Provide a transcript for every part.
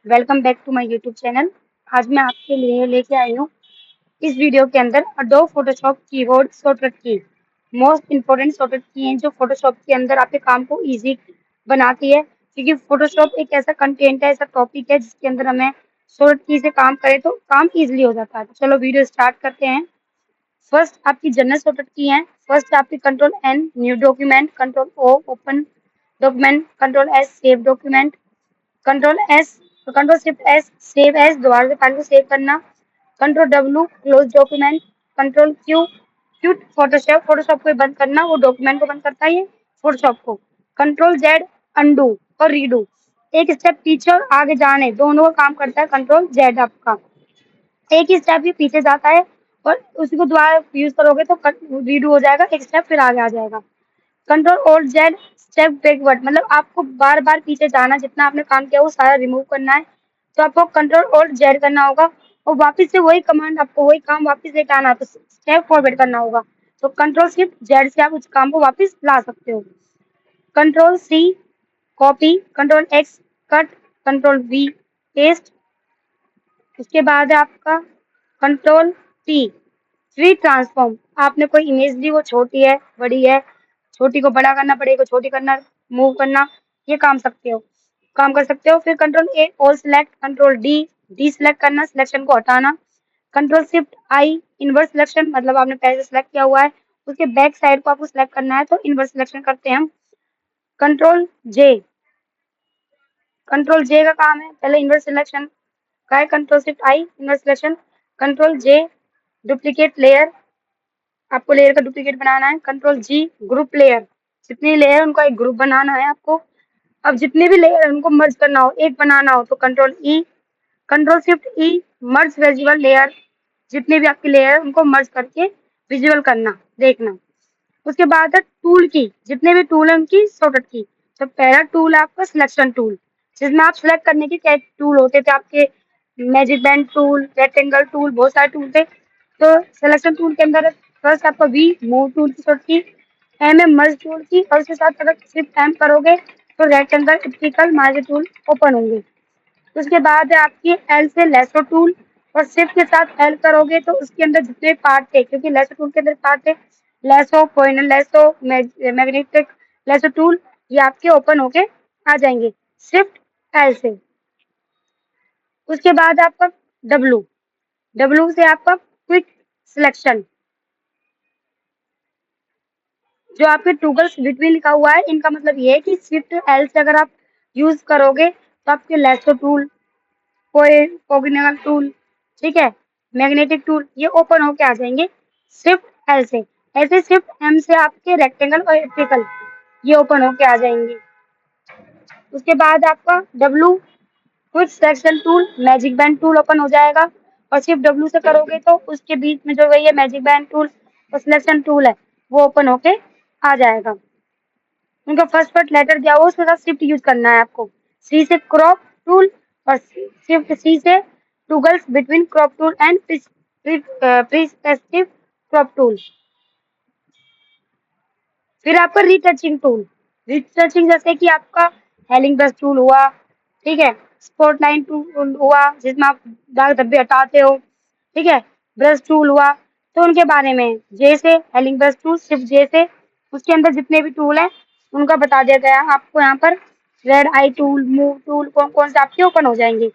Welcome back to my YouTube channel. आज मैं आपके लिए लेके आई हूँ इस वीडियो के अंदर अडोब फोटोशॉप कीबोर्ड शॉर्टकट की मोस्ट इंपोर्टेंट शॉर्टकट की हैं जो फोटोशॉप के अंदर आपके काम को इजी बनाती है। क्योंकि फोटोशॉप एक ऐसा कंटेंट है, ऐसा टॉपिक है जिसके अंदर हमें शॉर्टकट की से काम करें तो काम इजीली हो जाता है। तो चलो वीडियो स्टार्ट करते हैं। फर्स्ट आपकी जनरल शॉर्टकट की है। फर्स्ट आपकी control N new document, control O open document, control S save document, control S control shift S save S दोबारा से फाइल को सेव करना, control W close document, control Q Q Photoshop को बंद करना, वो डॉक्यूमेंट को बंद करता है ये फोटोशॉप को। कंट्रोल जेड अंडू और रीडू, एक स्टेप पीछे और आगे जाने दोनों का काम करता है कंट्रोल जेड। आपका एक ही स्टेप ये पीछे जाता है और उसी को दोबारा यूज करोगे तो रीडू हो जाएगा, एक स्टेप फिर आगे आ जाएगा। Control alt Z step backward, मतलब आपको बार बार पीछे जाना, जितना आपने काम किया वो सारा रिमूव करना है तो आपको कंट्रोल ऑल्ट जेड करना होगा और वापस से वही कमांड, आपको वही काम वापस लेके आना है तो स्टेप फॉरवर्ड करना होगा। तो कंट्रोल शिफ्ट जेड से आप उस काम को वापस ला सकते हो। Control C copy, control X cut, control V paste. उसके बाद है आपका कंट्रोल टी फ्री ट्रांसफॉर्म। आपने कोई इमेज ली, वो छोटी है बड़ी है, छोटी को बड़ा करना, बड़े को छोटी करना, मूव करना, ये काम कर सकते हो। फिर कंट्रोल ए all select, control D D select करना, सिलेक्शन को हटाना। कंट्रोल शिफ्ट आई इनवर्स सिलेक्शन, मतलब आपने पहले सिलेक्ट किया हुआ है उसके बैक साइड को आपको सिलेक्ट करना है तो इनवर्स सिलेक्शन करते हैं हम। कंट्रोल जे, कंट्रोल जे का काम है पहले इनवर्स सिलेक्शन का है, कंट्रोल शिफ्ट आई इनवर्स सिलेक्शन। कंट्रोल जे डुप्लीकेट लेयर, आपको लेयर का डुप्लीकेट बनाना है। कंट्रोल जी ग्रुप लेयर, जितनी लेयर उनका एक ग्रुप बनाना है आपको। अब जितने भी लेयर उनको मर्ज करना हो, एक बनाना हो तो कंट्रोल ई, कंट्रोल शिफ्ट ई मर्ज विजुअल लेयर, जितने भी आपकी लेयर उनको मर्ज करके विजुअल करना, देखना। उसके बाद है टूल की, जितने भी टूल है उनकी शॉर्टकट की। तो पहला टूल है आपका सिलेक्शन टूल, जिसमें आप सिलेक्ट करने के क्या टूल होते थे आपके, magic band tool, rectangle tool, बहुत सारे टूल थे। तो सिलेक्शन टूल के अंदर फर्स्ट आपका वी मूव टूल की शॉर्टकट की, एम है मर्ज टूल की, और उसके साथ अगर सिर्फ एम करोगे तो रेक्टेंगल इप्टिकल मार्जिन टूल ओपन होंगे। उसके बाद है आपकी एल से लेसो टूल, और शिफ्ट के साथ एल करोगे तो उसके अंदर जितने पार्ट थे, क्योंकि लेसो टूल के अंदर पार्ट थे, lasso pointer lasso magnetic lasso tool, ये आपके ओपन होके आ जाएंगे शिफ्ट एल से। उसके बाद आपका डब्लू, डब्लू से आपका क्विक सिलेक्शन, जो आपके टूगल्स बिटवीन लिखा हुआ है इनका मतलब ये है कि शिफ्ट एल से अगर आप यूज करोगे तो आपके लेसो टूल, पोगिनल टूल, ठीक है, मैग्नेटिक टूल, ये ओपन होके आ जाएंगे शिफ्ट एल से। ऐसे शिफ्ट एम से आपके रेक्टेंगल और इलेक्ट्रिकल ये ओपन होके आ जाएंगे। उसके बाद आपका W quick selection tool magic band tool open हो जाएगा, और सिर्फ डब्लू से करोगे तो उसके बीच में जो वही है मैजिक बैंड टूल और सिलेक्शन टूल है वो ओपन होके आ जाएगा। उनका फर्स्ट फर्स्ट लेटर दिया हुआ उसके साथ शिफ्ट यूज करना है आपको। सी से क्रॉप टूल और शिफ्ट सी से toggles between crop tool and perspective crop tool. फिर आपका रीटचिंग टूल, रीटचिंग जैसे कि आपका हेलिंग ब्रश टूल हुआ, ठीक है, स्पॉट लाइन टूल हुआ जिसमें आप दाग धब्बे हटाते हो, ठीक है, ब्रश टूल हुआ, तो उनके बारे में जे से हेलिंग ब्रश टूल, शिफ्ट जे से उसके अंदर जितने भी टूल हैं उनका बता दिया गया है आपको यहाँ पर। Red I tool, move tool, कौन कौन से आपके ओपन हो जाएंगे।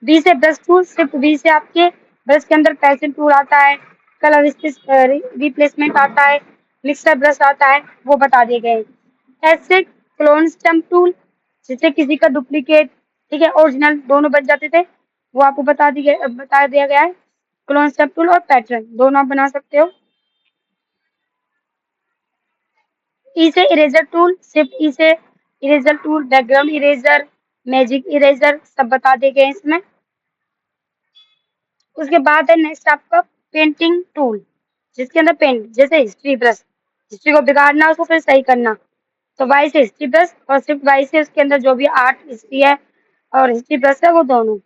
बी से ब्रश टूल, शिफ्ट बी से आपके ब्रश के अंदर पेंसिल टूल आता है, कलर रिप्लेसमेंट आता है, मिक्सर ब्रश आता है, वो बता दिए गए। एस से क्लोन स्टम्प टूल, जिससे किसी का डुप्लीकेट, ठीक है, ओरिजिनल दोनों बच जाते थे, वो आपको बता दिया गया है। क्लोन स्टम्प टूल और पैटर्न दोनों आप बना सकते हो। ई से इरेजर टूल, शिफ्ट ई से eraser tool, background eraser, magic eraser, सब बता दिए गए इसमें। उसके बाद है नेक्स्ट आपका पेंटिंग टूल, जिसके अंदर पेंट, जैसे हिस्ट्री ब्रश, हिस्ट्री को बिगाड़ना उसको फिर सही करना, तो वाई से हिस्ट्री ब्रश, और शिफ्ट वाई से उसके अंदर जो भी आर्ट हिस्ट्री है और हिस्ट्री ब्रश है वो दोनों।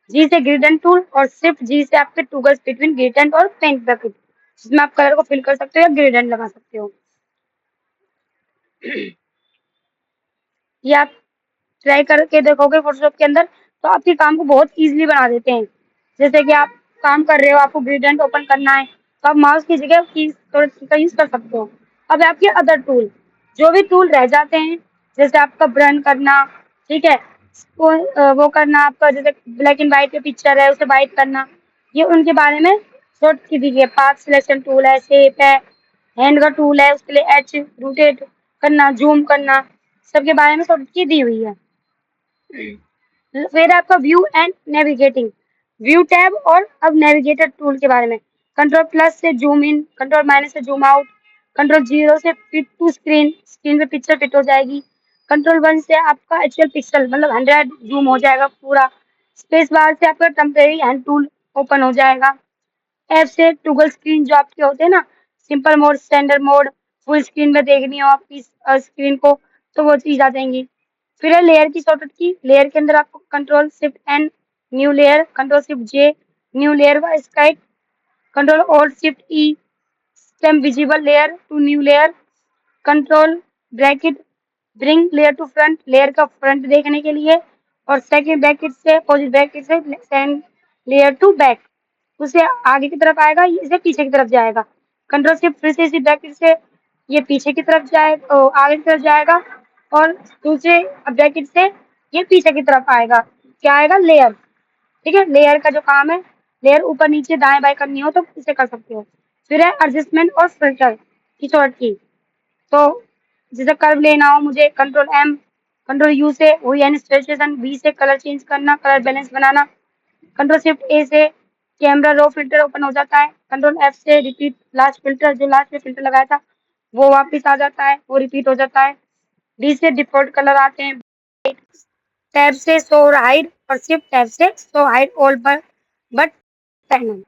जी से ग्रेडेंट टूल, और शिफ्ट जी से आपके टूगल्स बिटवीन ग्रेडेंट और पेंट ब्रश, जिसमें आप कलर को फिल कर सकते हो या ग्रेडेंट लगा सकते हो। ये आप ट्राई करके देखोगे फोटोशॉप के अंदर तो आपके काम को बहुत ईजिली बना देते हैं। जैसे कि आप काम कर रहे हो, आपको ग्रेडियंट ओपन करना है, तो आप माउस की जगह कीज का यूज कर सकते हो। अब आपके अदर टूल, जो भी टूल रह जाते हैं, जैसे आपका ब्रन करना, ठीक है, वो करना आपका, जैसे ब्लैक एंड व्हाइट पे पिक्चर है उसे वाइट करना, ये उनके बारे में शॉर्ट की दीजिए। पाथ सिलेक्शन टूल है, शेप है, हैंड का टूल है, उसके लिए एच रोटेट करना, जूम करना, सबके बारे में शॉर्ट की दी हुई है। फिर आपका view and navigating, view tab और अब नेविगेटर टूल के बारे में। कंट्रोल प्लस से जूम इन, कंट्रोल माइनस से जूम आउट, कंट्रोल जीरो से फिट टू स्क्रीन, स्क्रीन पे पिक्चर फिट हो जाएगी। कंट्रोल वन से आपका एक्चुअल पिक्सल मतलब 100 जूम हो जाएगा पूरा। स्पेस बार से आपका टेम्परेरी हैंड टूल ओपन हो जाएगा। ऐप से टूगल स्क्रीन जो आपके होते हैं ना, simple mode, standard mode, full screen में देखनी हो आपकी स्क्रीन को, तो वो चीज आ जाएंगी। फिर है लेयर की शॉर्टकट की। लेयर के अंदर आपको control shift N new layer, control shift J new layer व स्काइप, control alt shift E stamp visible layer to new layer, control bracket bring layer to front, layer का फ्रंट देखने के लिए, और सेकंड ब्रैकेट से अपोजिट ब्रैकेट से send layer to back, उसे आगे की तरफ आएगा, इसे पीछे की तरफ जाएगा। कंट्रोल शिफ्ट फिर से इसी ब्रैकेट से ये पीछे की तरफ जाएगा, आगे की तरफ जाएगा, और दूसरे ब्रैकेट से ये पीछे की तरफ आएगा। क्या आएगा? लेयर। ठीक है, लेयर का जो काम है, लेयर ऊपर नीचे दाएं बाएं करनी हो तो इसे कर सकते हो। फिर है एडजस्टमेंट और फिल्टर की शॉर्ट की। तो जैसे कर्व लेना हो मुझे, कंट्रोल एम, कंट्रोल यू से वही एन स्ट्रेचेशन, बी से कलर चेंज करना, कलर बैलेंस बनाना, कंट्रोल शिफ्ट ए से कैमरा रो फिल्टर ओपन हो जाता है, कंट्रोल एफ से रिपीट लास्ट फिल्टर, जो लास्ट में फिल्टर लगाया था वो वापस आ जाता है, वो रिपीट हो जाता है। डी से डिफॉल्ट कलर आते हैं। टैब से शो हाइड, और शिफ्ट टैब से शो हाइड ऑल पर बट पैनल।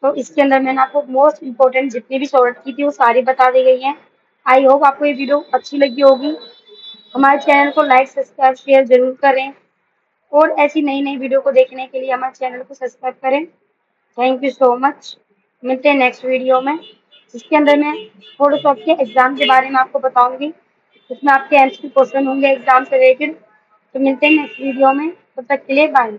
तो इसके अंदर मैंने आपको मोस्ट इम्पोर्टेंट जितनी भी शॉर्ट की थी वो सारी बता दी गई हैं। आई होप आपको ये वीडियो अच्छी लगी होगी। हमारे चैनल को लाइक सब्सक्राइब शेयर जरूर करें, और ऐसी नई नई वीडियो को देखने के लिए हमारे चैनल को सब्सक्राइब करें। Thank you so much. मिलते हैं नेक्स्ट वीडियो में, जिसके अंदर मैं फोटोशॉप के एग्जाम के बारे में आपको बताऊंगी। इसमें आपके एमसीक्यू क्वेश्चन होंगे एग्जाम से रिलेटेड। तो मिलते हैं नेक्स्ट वीडियो में, तब तक के लिए बाय।